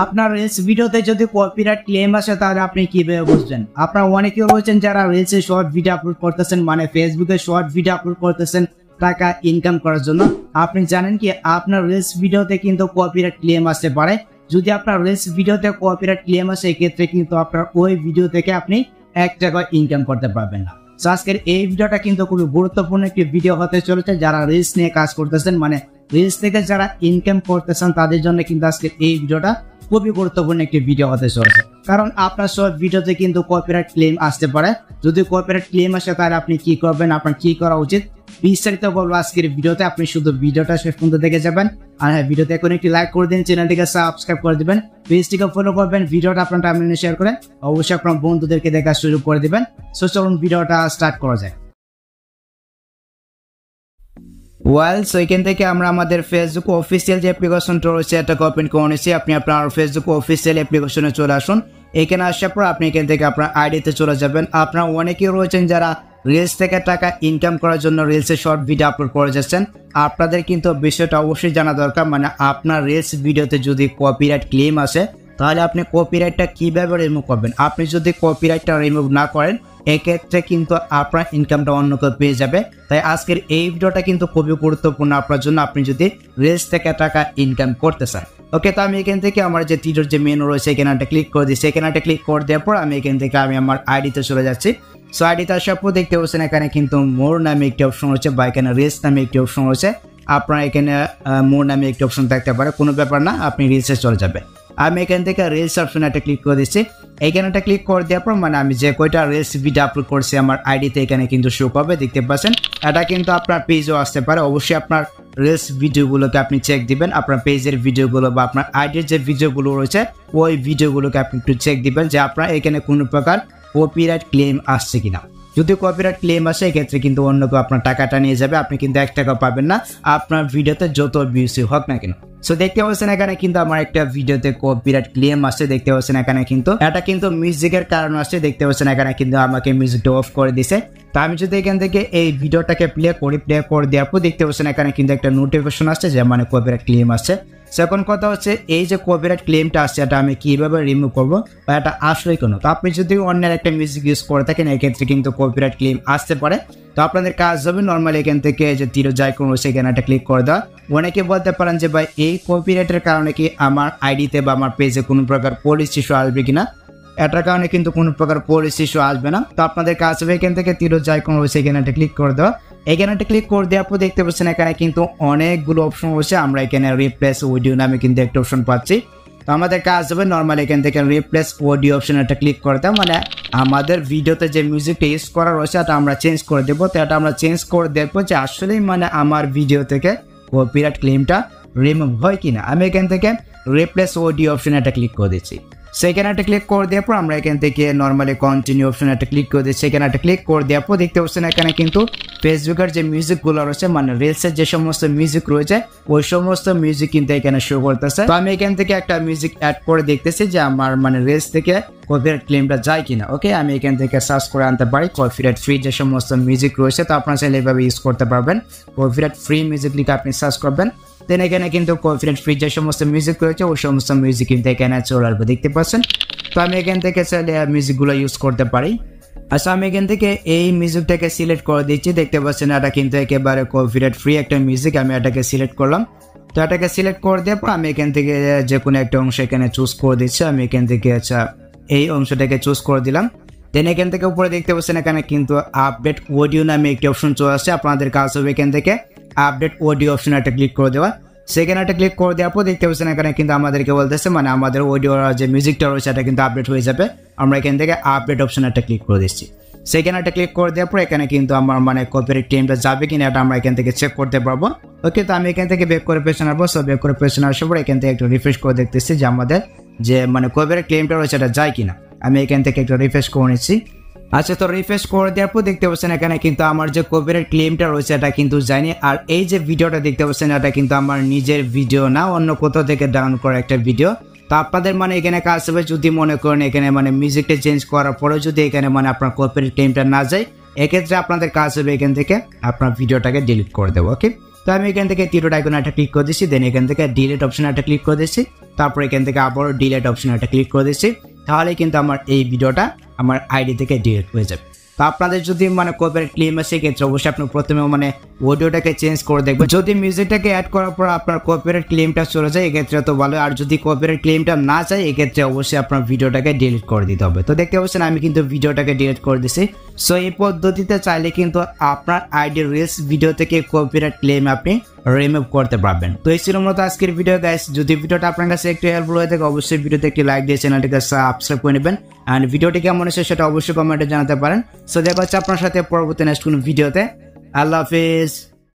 আপনার রিলস ভিডিওতে যদি কপিরাইট ক্লেম আসে তাহলে আপনি কিভাবে বুঝবেন? আপনারা অনেকেই রয়েছেন যারা রিলসে শর্ট ভিডিও আপলোড করতেছেন, মানে ফেসবুকে শর্ট ভিডিও আপলোড করতেছেন টাকা ইনকাম করার জন্য। আপনি জানেন কি আপনার রিলস ভিডিওতে কিন্তু কপিরাইট ক্লেম আসতে পারে। যদি আপনার রিলস ভিডিওতে কপিরাইট ক্লেম আসে এক্ষেত্রে কিন্তু আপনার ওই ভিডিও থেকে আপনি 1 টাকা ইনকাম করতে পারবেন না। তো আজকের এই ভিডিওটা কিন্তু খুবই গুরুত্বপূর্ণ একটি ভিডিও হতে চলেছে। যারা রিলস নিয়ে কাজ করতেছেন, মানে রিলস থেকে যারা ইনকাম করতেছেন তাদের জন্য কিন্তু আজকের এই ভিডিওটা খুবই গুরুত্বপূর্ণ একটি ভিডিও হতে চলেছে। কারণ আপনার সব ভিডিওতে কিন্তু কপিরাইট ক্লেম আসতে পারে। যদি কপিরাইট ক্লেম আসে তাহলে আপনি কি করবেন, আপনার কি করা উচিত বিস্তারিত বলবো আজকের ভিডিওতে। আপনি শুধু ভিডিওটা শেষ পর্যন্ত দেখে যাবেন। আর হ্যাঁ, ভিডিওতে এখন একটি লাইক করে দিন, চ্যানেলটিকে সাবস্ক্রাইব করে দিবেন, পেজটিকে ফলো করবেন, ভিডিওটা আপনার টাইমলাইনে শেয়ার করে অবশ্যই আপনার বন্ধুদেরকে দেখার সুযোগ করে দিবেন। সো চলুন ভিডিওটা স্টার্ট করা যায়। সো এখান থেকে আমরা আমাদের ফেসবুক অফিসিয়াল যে অ্যাপ্লিকেশনটা রয়েছে এটা ওপেন করে নিয়েছি। আপনি আপনার ফেসবুক অফিসিয়াল অ্যাপ্লিকেশনে চলে আসুন। এখানে আসার পর আপনি এখান থেকে আপনার আইডিতে চলে যাবেন। আপনারা অনেকেই রয়েছেন যারা রিলস থেকে টাকা ইনকাম করার জন্য রিলসে শর্ট ভিডিও আপলোড করে যাচ্ছেন। আপনাদের কিন্তু বিষয়টা অবশ্যই জানা দরকার, মানে আপনার রিলস ভিডিওতে যদি কপিরাইট ক্লেম আসে তাহলে আপনি কপিরাইটটা কিভাবে রিমুভ করবেন। আপনি যদি কপিরাইটটা রিমুভ না করেন এক্ষেত্রে কিন্তু আপনার ইনকামটা অন্য কেউ পেয়ে যাবে। তাই আজকের এই ভিডিওটা কিন্তু খুবই গুরুত্বপূর্ণ আপনার জন্য, আপনি যদি রিলস থেকে টাকা ইনকাম করতে চান। ওকে, তো আমি এখান থেকে আমার যে তীরের যে মেনু রয়েছে এখানে একটা ক্লিক করে দিচ্ছি। এখানে একটা ক্লিক করে দেওয়ার পর আমি এখান থেকে আমার আইডিতে চলে যাচ্ছি। সো আইডিতে আসার পর দেখতে পাচ্ছেন এখানে কিন্তু মোর নামে একটি অপশন রয়েছে বা এখানে রিলস নামে একটি অপশন রয়েছে। আপনার এখানে মোর নামে একটি অপশন থাকতে পারে, কোনো ব্যাপার না, আপনি রিলসে চলে যাবে। আমি এখান থেকে রিলস অপশনে একটা ক্লিক করে দিচ্ছি। এখানে একটা ক্লিক করে দেওয়ার পর মানে আমি যে কয়টা রিলস ভিডিও আপলোড করছি আমার আইডিতে এখানে কিন্তু শো করবে, দেখতে পাচ্ছেন। এটা কিন্তু আপনার পেজও আসতে পারে। অবশ্যই আপনার রিলস ভিডিওগুলোকে আপনি চেক দিবেন, আপনার পেজের ভিডিওগুলো বা আপনার আইডির যে ভিডিওগুলো রয়েছে ওই ভিডিওগুলোকে আপনি একটু চেক দিবেন যে আপনার এখানে কোনো প্রকার কপিরাইট ক্লেম আসছে কিনা। যদি কপিরাইট ক্লেম আসে এক্ষেত্রে কিন্তু অন্য কেউ আপনার টাকাটা নিয়ে যাবে, আপনি কিন্তু 1 টাকা পাবেন না আপনার ভিডিওতে যত ভিউসই হোক না কেন। সো দেখতে পাচ্ছেন এখানে কিন্তু আমার একটা ভিডিওতে কপিরাইট ক্লেম আসছে। দেখতে পাচ্ছেন এখানে কিন্তু এটা কিন্তু মিউজিকের কারণে আসছে। দেখতে পাচ্ছেন এখানে কিন্তু আমাকে মিউজিকটা অফ করে দিছে। তো আমি যদি এখান থেকে এই ভিডিওটাকে প্লে করে দেওয়ার পর দেখতে পাচ্ছেন এখানে কিন্তু একটা নোটিফিকেশন আসছে যে মানে কপিরাইট ক্লেম আসছে। সো এখন কথা হচ্ছে এই যে কপিরাইট ক্লেমটা আসছে এটা আমি কিভাবে রিমুভ করবো বা এটা আসলেই কেন। তো আপনি যদি অন্যের একটা মিউজিক ইউজ করে থাকেন এক্ষেত্রে কিন্তু কপিরাইট ক্লেম আসতে পারে। তো আপনাদের কাজ হবে নর্মালি এখান থেকে যে 𝗙𝗂𝗟𝗍 রয়েছে এখানে একটা ক্লিক করে দেওয়া। অনেকে বলতে পারেন যে ভাই এই কপিরাইটের কারণে কি আমার আইডিতে বা আমার পেজে কোনো প্রকার পলিসি ইস্যু আসবে কিনা। এটার কারণে কিন্তু কোনো প্রকার পলিসি ইস্যু আসবে না। তো আপনাদের কাজ হবে এখান থেকে 𝗙𝗂𝗟𝗍 রয়েছে এখানে একটা ক্লিক করে দেওয়া। এখানে একটা ক্লিক করে দেওয়ার পর দেখতে পাচ্ছেন এখানে কিন্তু অনেকগুলো অপশন রয়েছে। আমরা এখানে রিপ্লেস অডিও নামে কিন্তু একটা অপশন পাচ্ছি। তো আমাদের কাজ হবে নর্মালি এখান থেকে রিপ্লেস অডিও অপশন একটা ক্লিক করে দেওয়া, মানে আমাদের ভিডিওতে যে মিউজিকটা ইউজ করা রয়েছে এটা আমরা চেঞ্জ করে দেবো। তো এটা আমরা চেঞ্জ করে দেখবো যে আসলেই মানে আমার ভিডিও থেকে কপিরাইট ক্লেমটা রিমুভ হয় কিনা। আমি এখান থেকে রিপ্লেস অডিও অপশন একটা ক্লিক করে দিচ্ছি। সেখানে একটা ক্লিক করে দেওয়ার পর আমরা এখান থেকে নর্মালি কন্টিনিউ অপশন একটা ক্লিক করে দিচ্ছি। এখানে একটা ক্লিক করে দেওয়ার পর দেখতে পাচ্ছেন এখানে কিন্তু ফেসবুকের যে মিউজিকগুলো রয়েছে মানে রিলসের যে সমস্ত মিউজিক রয়েছে ওই সমস্ত মিউজিক কিন্তু এখানে শো করতেছে। তো আমি এখান থেকে একটা মিউজিক অ্যাড করে দেখতেছি যে আমার মানে রিলস থেকে কপিরাইট ক্লেমটা যায় কিনা। ওকে, আমি এখান থেকে সার্চ করে আনতে পারি কপিরাইট ফ্রি যে সমস্ত মিউজিক রয়েছে। তো আপনারা চাইলে এইভাবে ইউজ করতে পারবেন। কপিরাইট ফ্রি মিউজিক লিখে আপনি সার্চ করবেন, দেন এখানে কিন্তু কপিরাইট ফ্রি যে সমস্ত মিউজিক রয়েছে ওই সমস্ত মিউজিক কিন্তু এখানে চলে আসবে, দেখতে পাচ্ছেন। তো আমি এখান থেকে চাইলে মিউজিকগুলো ইউজ করতে পারি। আচ্ছা, আমি এখান থেকে এই মিউজিকটাকে সিলেক্ট করে দিচ্ছি। দেখতে পাচ্ছেন এটা কিন্তু একেবারে কপিরাইট ফ্রি একটা মিউজিক। আমি এটাকে সিলেক্ট করলাম। তো এটাকে সিলেক্ট করে দেওয়ার পর আমি এখান থেকে যে কোনো একটা অংশ এখানে চুজ করে দিচ্ছি। আমি এখান থেকে আচ্ছা এই অংশটাকে চুজ করে দিলাম। দেন এখান থেকে উপরে দেখতে পাচ্ছেন এখানে কিন্তু আপডেট অডিও নামে একটি অপশন চলে আসছে। আপনাদের কাজ হবে এখান থেকে আপডেট অডিও অপশন একটা ক্লিক করে দেওয়া। সেখানে একটা ক্লিক করে দেওয়ার পর দেখতে পাচ্ছেন এখানে কিন্তু আমাদেরকে বলতেছে মানে আমাদের অডিও যে মিউজিকটা রয়েছে এটা কিন্তু আপডেট হয়ে যাবে। আমরা এখান থেকে আপডেট অপশন একটা ক্লিক করে দিচ্ছি। সেখানে একটা ক্লিক করে দেওয়ার পর এখানে কিন্তু আমার মানে কপিরাইট ক্লেমটা যাবে কিনা এটা আমরা এখান থেকে চেক করতে পারবো। ওকে, তো আমি এখান থেকে ব্যাক করে পেছনে আসবো। সো ব্যাক করে পেছনে আসার পর এখান থেকে একটু রিফ্রেশ করে দেখতেছি যে আমাদের যে মানে কপিরাইট ক্লেমটা রয়েছে এটা যায় কিনা। আমি এখান থেকে একটু রিফ্রেশ করে নিচ্ছি। আচ্ছা, তো রিফ্রেশ করে দেওয়ার পর দেখতে পাচ্ছেন এখানে কিন্তু আমার যে কপিরাইট ক্লেমটা রয়েছে এটা কিন্তু যায়নি। আর এই যে ভিডিওটা দেখতে পাচ্ছেন এটা কিন্তু আমার নিজের ভিডিও না, অন্য কোথাও থেকে ডাউনলোড করা একটা ভিডিও। তো আপনাদের মানে এখানে কাজ হবে যদি মনে করেন এখানে মানে মিউজিকটা চেঞ্জ করার পরে যদি এখানে মানে আপনার কপিরাইট ক্লেমটা না যায় এক্ষেত্রে আপনাদের কাজ হবে এখান থেকে আপনার ভিডিওটাকে ডিলিট করে দেবো। ওকে, তো আমি এখান থেকে তীরের আইকনে একটা ক্লিক করে দিচ্ছি। দেন এখান থেকে ডিলিট অপশন একটা ক্লিক করে দিচ্ছি। তারপর এখান থেকে আবার ডিলিট অপশন এটা ক্লিক করে দিচ্ছি, তাহলে কিন্তু আমার এই ভিডিওটা আমার আইডি থেকে ডিলিট হয়ে যাবে। তো আপনাদের যদি মানে কপিরাইট ক্লেম আছে সেক্ষেত্রে অবশ্যই আপনি প্রথমে মানে অডিওটাকে চেঞ্জ করে দেখবেন। যদি মিউজিকটাকে অ্যাড করার পর আপনার কপিরাইট ক্লেমটা চলে যায় এক্ষেত্রে তো ভালো, আর যদি কপিরাইট ক্লেমটা না যায় এক্ষেত্রে অবশ্যই আপনার ভিডিওটাকে ডিলিট করে দিতে হবে। তো দেখতে পাচ্ছেন আমি কিন্তু ভিডিওটাকে ডিলিট করে দিছি। সো এই পদ্ধতিতে চাইলে কিন্তু আপনার আইডি রিলস ভিডিও থেকে কপিরাইট ক্লেম আপনি রিমুভ করতে পারবেন। তো এই ছিল মূলত আজকের ভিডিও গাইস। যদি ভিডিওটা আপনার কাছে একটু হেল্পফুল হয়ে থাকে অবশ্যই ভিডিওতে একটি লাইক দিয়ে চ্যানেলটিকে সাবস্ক্রাইব করে নেবেন, এন্ড ভিডিওটি কেমন হয়েছে সেটা অবশ্যই কমেন্টে জানাতে পারেন। সো দেখা হচ্ছে আপনার সাথে পরবর্তী নেক্সট কোনো ভিডিওতে। আল্লাহ হাফেজ।